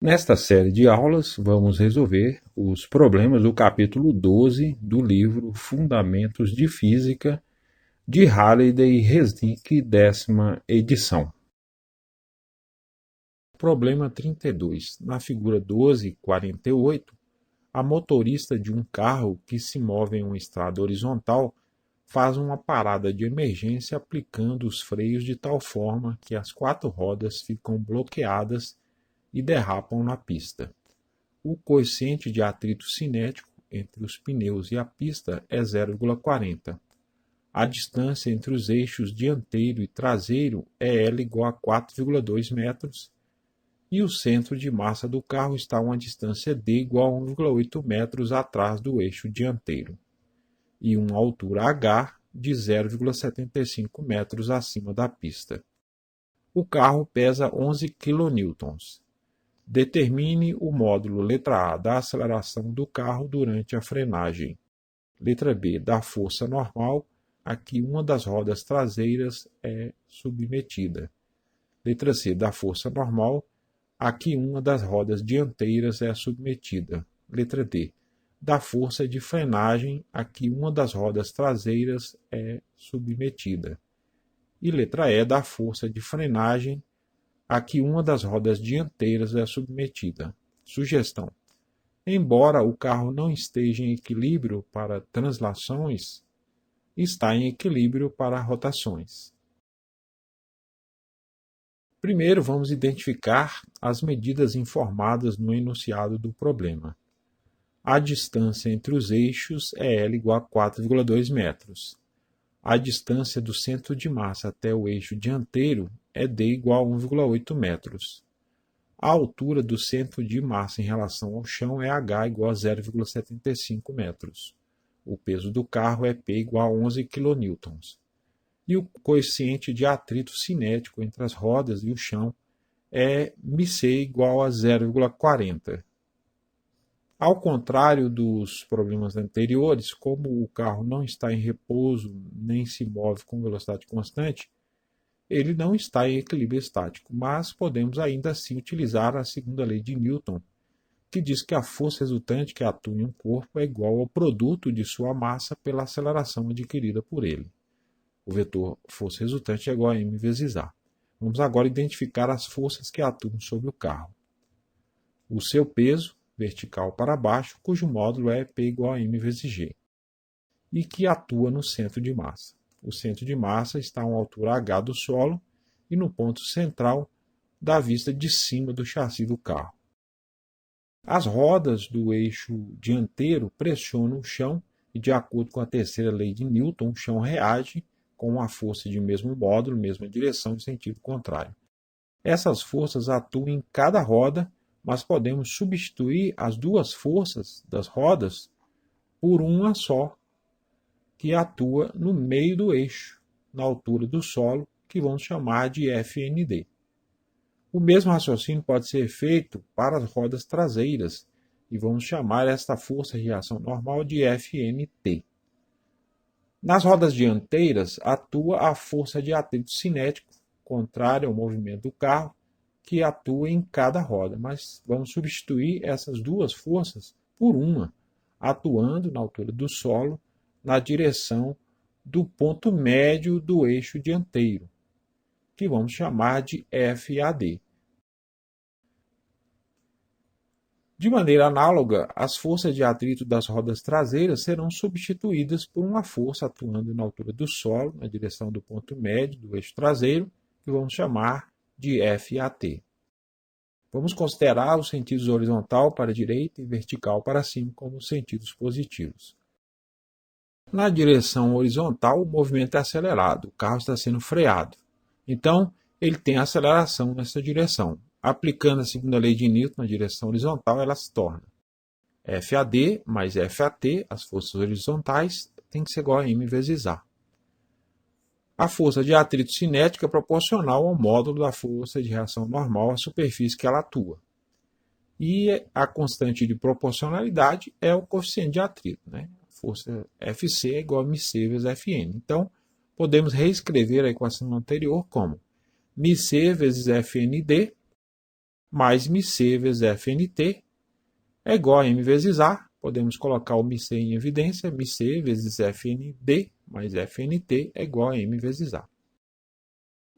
Nesta série de aulas, vamos resolver os problemas do capítulo 12 do livro Fundamentos de Física, de Halliday e Resnick, 10ª edição. Problema 32. Na figura 12.48, a motorista de um carro que se move em uma estrada horizontal faz uma parada de emergência aplicando os freios de tal forma que as 4 rodas ficam bloqueadas e derrapam na pista. O coeficiente de atrito cinético entre os pneus e a pista é 0,40. A distância entre os eixos dianteiro e traseiro é L igual a 4,2 metros e o centro de massa do carro está a uma distância D igual a 1,8 metros atrás do eixo dianteiro e uma altura H de 0,75 metros acima da pista. O carro pesa 11 kN. Determine o módulo letra A da aceleração do carro durante a frenagem. Letra B, da força normal a que uma das rodas traseiras é submetida. Letra C, da força normal a que uma das rodas dianteiras é submetida. Letra D, da força de frenagem a que uma das rodas traseiras é submetida. E letra E, da força de frenagem a que uma das rodas dianteiras é submetida. Sugestão: embora o carro não esteja em equilíbrio para translações, está em equilíbrio para rotações. Primeiro, vamos identificar as medidas informadas no enunciado do problema. A distância entre os eixos é L igual a 4,2 metros. A distância do centro de massa até o eixo dianteiro é D igual a 1,8 metros. A altura do centro de massa em relação ao chão é H igual a 0,75 metros. O peso do carro é P igual a 11 kN. E o coeficiente de atrito cinético entre as rodas e o chão é μc igual a 0,40. Ao contrário dos problemas anteriores, como o carro não está em repouso nem se move com velocidade constante, ele não está em equilíbrio estático, mas podemos ainda assim utilizar a segunda lei de Newton, que diz que a força resultante que atua em um corpo é igual ao produto de sua massa pela aceleração adquirida por ele. O vetor força resultante é igual a m vezes a. Vamos agora identificar as forças que atuam sobre o carro. O seu peso, vertical para baixo, cujo módulo é P igual a m vezes g, e que atua no centro de massa. O centro de massa está a uma altura h do solo e no ponto central da vista de cima do chassi do carro. As rodas do eixo dianteiro pressionam o chão e, de acordo com a terceira lei de Newton, o chão reage com a força de mesmo módulo, mesma direção em sentido contrário. Essas forças atuam em cada roda, mas podemos substituir as duas forças das rodas por uma só, que atua no meio do eixo, na altura do solo, que vamos chamar de FND. O mesmo raciocínio pode ser feito para as rodas traseiras, e vamos chamar esta força de reação normal de FNT. Nas rodas dianteiras, atua a força de atrito cinético, contrária ao movimento do carro, que atua em cada roda, mas vamos substituir essas duas forças por uma, atuando na altura do solo, na direção do ponto médio do eixo dianteiro, que vamos chamar de FAD. De maneira análoga, as forças de atrito das rodas traseiras serão substituídas por uma força atuando na altura do solo, na direção do ponto médio do eixo traseiro, que vamos chamar de FAT. Vamos considerar os sentidos horizontal para a direita e vertical para cima como sentidos positivos. Na direção horizontal, o movimento é acelerado, o carro está sendo freado. Então, ele tem aceleração nessa direção. Aplicando a segunda lei de Newton na direção horizontal, ela se torna FAD mais FAT, as forças horizontais, tem que ser igual a m vezes a. A força de atrito cinética é proporcional ao módulo da força de reação normal à superfície que ela atua. E a constante de proporcionalidade é o coeficiente de atrito, né? A força Fc é igual a μc vezes Fn. Então, podemos reescrever a equação anterior como μc vezes Fnd mais μc vezes FNT é igual a M vezes A. Podemos colocar o μc em evidência. μc vezes FND mais FNT é igual a M vezes A.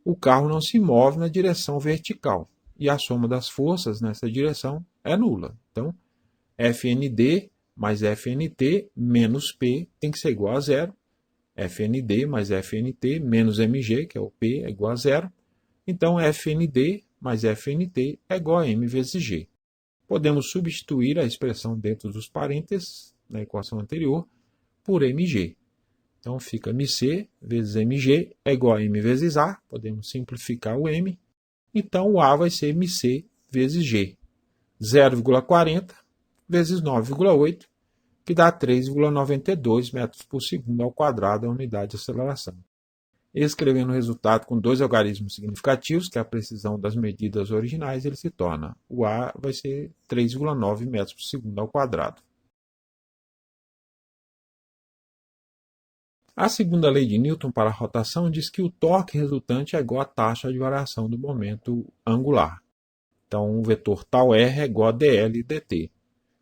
O carro não se move na direção vertical e a soma das forças nessa direção é nula. Então, FND mais FNT menos P tem que ser igual a zero. FND mais FNT menos MG, que é o P, é igual a zero. Então, FND mais FNT é igual a M vezes G. Podemos substituir a expressão dentro dos parênteses, na equação anterior, por MG. Então, fica μc vezes mg é igual a m vezes A. Podemos simplificar o m. Então, o A vai ser mc vezes g. 0,40 vezes 9,8, que dá 3,92 metros por segundo ao quadrado, a unidade de aceleração. Escrevendo o resultado com dois algarismos significativos, que é a precisão das medidas originais, ele se torna. O A vai ser 3,9 metros por segundo ao quadrado. A segunda lei de Newton para a rotação diz que o torque resultante é igual à taxa de variação do momento angular. Então, o vetor tal R é igual a dl dt.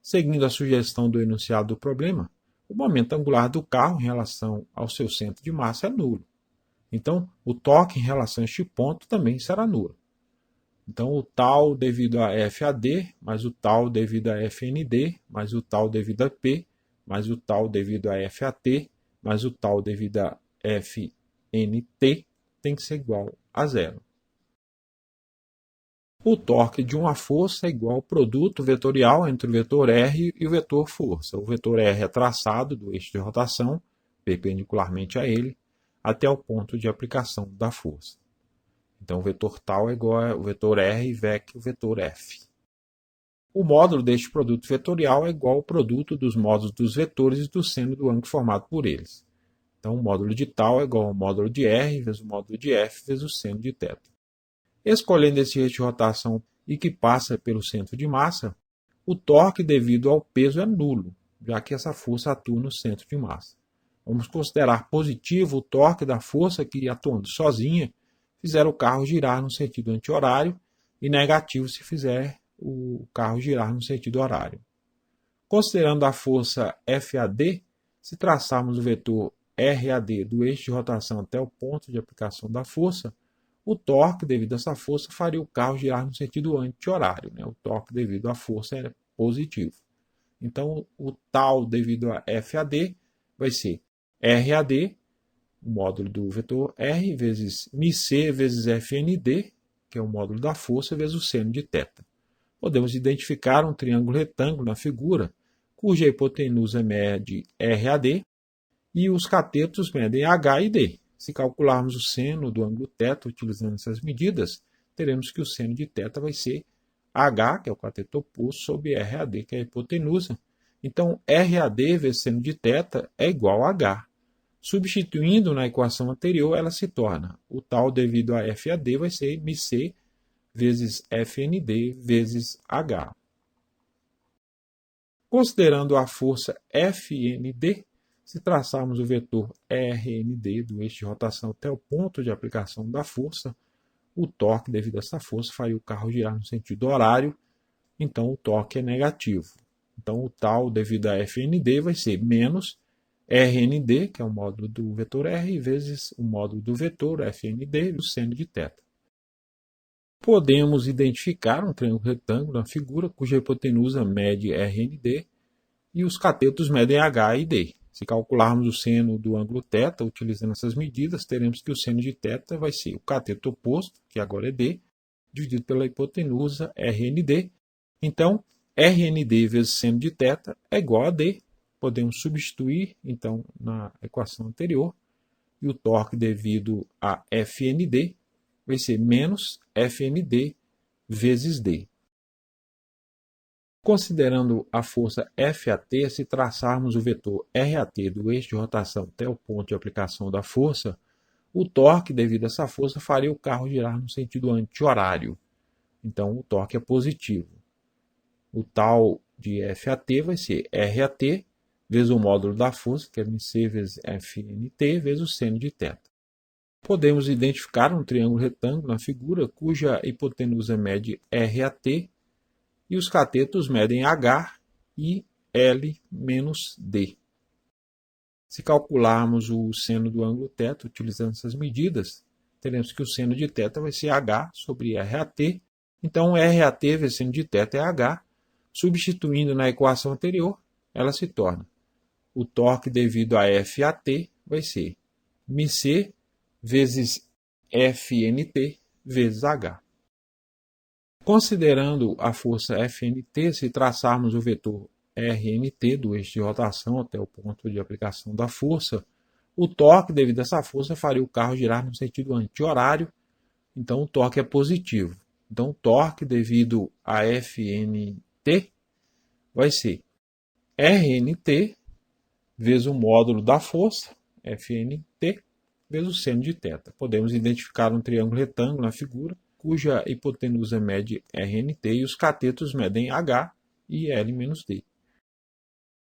Seguindo a sugestão do enunciado do problema, o momento angular do carro em relação ao seu centro de massa é nulo. Então, o torque em relação a este ponto também será nulo. Então, o tal devido a FAD, mais o tal devido a FND, mais o tal devido a P, mais o tal devido a FAT, mais o tal devido a FNT tem que ser igual a zero. O torque de uma força é igual ao produto vetorial entre o vetor R e o vetor força. O vetor R é traçado do eixo de rotação, perpendicularmente a ele, até o ponto de aplicação da força. Então, o vetor tal é igual ao vetor R vec o vetor F. O módulo deste produto vetorial é igual ao produto dos módulos dos vetores e do seno do ângulo formado por eles. Então, o módulo de tal é igual ao módulo de R vezes o módulo de F vezes o seno de θ. Escolhendo esse eixo de rotação e que passa pelo centro de massa, o torque devido ao peso é nulo, já que essa força atua no centro de massa. Vamos considerar positivo o torque da força que, atuando sozinha, fizer o carro girar no sentido anti-horário e negativo se fizer o carro girar no sentido horário. Considerando a força FAD, se traçarmos o vetor RAD do eixo de rotação até o ponto de aplicação da força, o torque devido a essa força faria o carro girar no sentido anti-horário. O torque devido à força é positivo. Então, o tal devido a FAD vai ser RAD, o módulo do vetor R, vezes μc vezes FND, que é o módulo da força, vezes o seno de θ. Podemos identificar um triângulo retângulo na figura, cuja hipotenusa mede RAD e os catetos medem H e D. Se calcularmos o seno do ângulo θ utilizando essas medidas, teremos que o seno de θ vai ser H, que é o cateto oposto, sobre RAD, que é a hipotenusa. Então, RAD vezes seno de θ é igual a H. Substituindo na equação anterior, ela se torna o tal devido a FAD vai ser μc vezes FND vezes H. Considerando a força FND, se traçarmos o vetor RND do eixo de rotação até o ponto de aplicação da força, o torque devido a essa força faria o carro girar no sentido horário, então o torque é negativo. Então o tal devido a FND vai ser menos RND, que é o módulo do vetor R, vezes o módulo do vetor FND, o seno de θ. Podemos identificar um triângulo retângulo na figura, cuja hipotenusa mede RND e os catetos medem H e D. Se calcularmos o seno do ângulo θ utilizando essas medidas, teremos que o seno de θ vai ser o cateto oposto, que agora é D, dividido pela hipotenusa RND. Então, RND vezes seno de θ é igual a D. Podemos substituir, então, na equação anterior, e o torque devido a FND vai ser menos FND vezes D. Considerando a força FAT, se traçarmos o vetor RAT do eixo de rotação até o ponto de aplicação da força, o torque devido a essa força faria o carro girar no sentido anti-horário. Então, o torque é positivo. O tal de FAT vai ser RAT vezes o módulo da força, que é μc vezes FNT, vezes o seno de θ. podemos identificar um triângulo retângulo na figura cuja hipotenusa mede RAT e os catetos medem H e L menos D. Se calcularmos o seno do ângulo θ utilizando essas medidas, teremos que o seno de θ vai ser H sobre RAT. Então, RAT vezes seno de θ é H. Substituindo na equação anterior, ela se torna o torque devido a FAT vai ser μc vezes FNT vezes H. Considerando a força FNT, se traçarmos o vetor RNT do eixo de rotação até o ponto de aplicação da força, o torque devido a essa força faria o carro girar no sentido anti-horário, então o torque é positivo. Então o torque devido a FNT vai ser RNT vezes o módulo da força, FNT, vezes o seno de θ. Podemos identificar um triângulo retângulo na figura, cuja hipotenusa mede RNT e os catetos medem H e L menos D.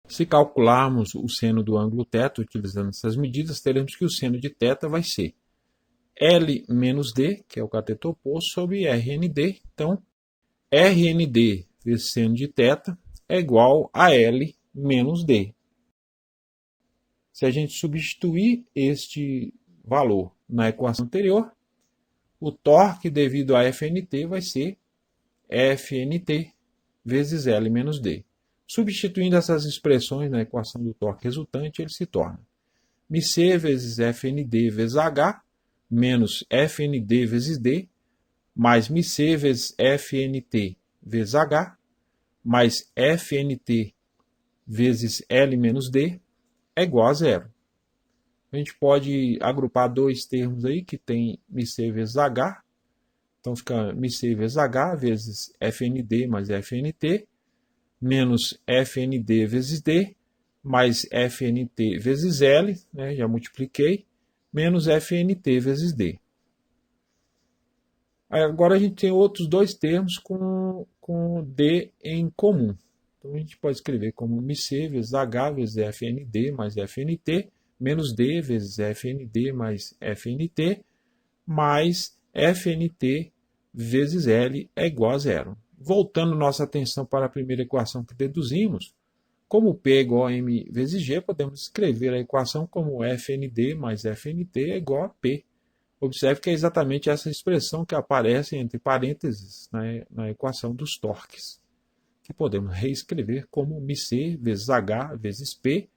Se calcularmos o seno do ângulo θ utilizando essas medidas, teremos que o seno de θ vai ser L menos D, que é o cateto oposto, sobre RND. Então, RND vezes seno de θ é igual a L menos D. Se a gente substituir este valor na equação anterior, o torque devido a FNT vai ser FNT vezes L menos D. Substituindo essas expressões na equação do torque resultante, ele se torna μc vezes FND vezes H menos FND vezes D mais μc vezes FNT vezes H mais FNT vezes L menos D é igual a zero. A gente pode agrupar dois termos aí que tem μc vezes H. Então fica μc vezes H vezes FND mais FNT menos FND vezes D mais FNT vezes L, né, já multipliquei, menos FNT vezes D. Agora a gente tem outros dois termos com D em comum. Então a gente pode escrever como μc vezes H vezes FND mais FNT, menos D vezes FND mais FNT, mais FNT vezes L é igual a zero. Voltando nossa atenção para a primeira equação que deduzimos, como P é igual a M vezes G, podemos escrever a equação como FND mais FNT é igual a P. Observe que é exatamente essa expressão que aparece entre parênteses na equação dos torques, que podemos reescrever como μc vezes H vezes P,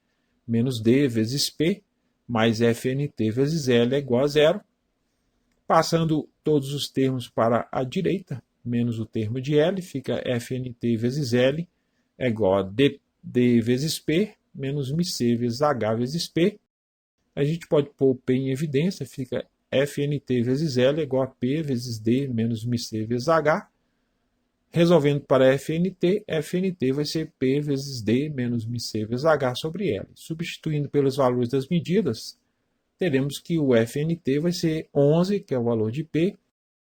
menos D vezes P, mais FNT vezes L é igual a zero. Passando todos os termos para a direita, menos o termo de L, fica FNT vezes L é igual a D vezes P, menos μc vezes H vezes P. A gente pode pôr o P em evidência, fica FNT vezes L é igual a P vezes D menos μc vezes H. Resolvendo para FNT, FNT vai ser P vezes D menos μc vezes H sobre L. Substituindo pelos valores das medidas, teremos que o FNT vai ser 11, que é o valor de P,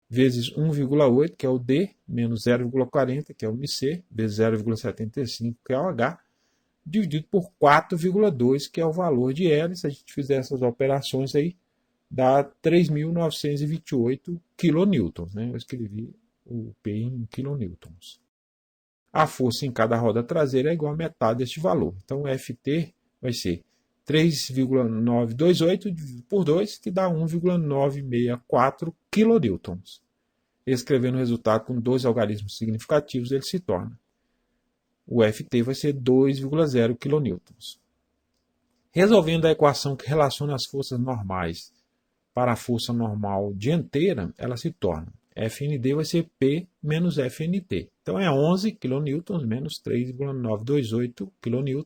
vezes 1,8, que é o D, menos 0,40, que é o μc, vezes 0,75, que é o H, dividido por 4,2, que é o valor de L. Se a gente fizer essas operações aí, dá 3.928 kN. Né? Eu escrevi o P em kN. A força em cada roda traseira é igual a metade deste valor. Então, o FT vai ser 3,928 dividido por 2, que dá 1,964 kN. Escrevendo o resultado com dois algarismos significativos, ele se torna. O FT vai ser 2,0 kN. Resolvendo a equação que relaciona as forças normais para a força normal dianteira, ela se torna FND vai ser P menos FNT. Então é 11 kN menos 3,928 kN,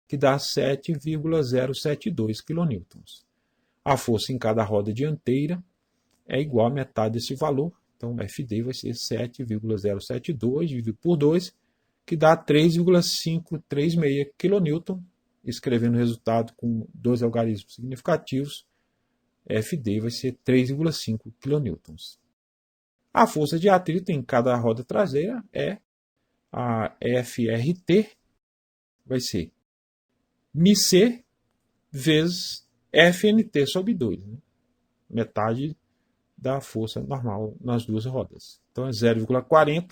que dá 7,072 kN. A força em cada roda dianteira é igual a metade desse valor. Então FD vai ser 7,072 dividido por 2, que dá 3,536 kN. Escrevendo o resultado com dois algarismos significativos, FD vai ser 3,5 kN. A força de atrito em cada roda traseira é a FRT, vai ser μc vezes FNT sobre 2. Né? metade da força normal nas duas rodas. Então é 0,40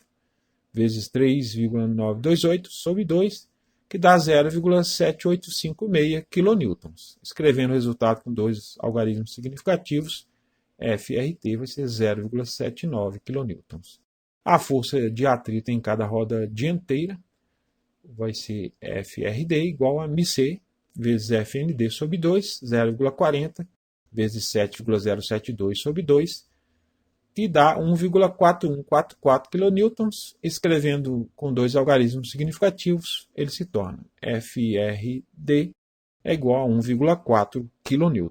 vezes 3,928 sobre 2, que dá 0,7856 kN. Escrevendo o resultado com dois algarismos significativos, FRT vai ser 0,79 kN. A força de atrito em cada roda dianteira vai ser FRD igual a μc vezes FND sobre 2, 0,40 vezes 7,072 sobre 2, que dá 1,4144 kN. Escrevendo com dois algarismos significativos, ele se torna FRD é igual a 1,4 kN.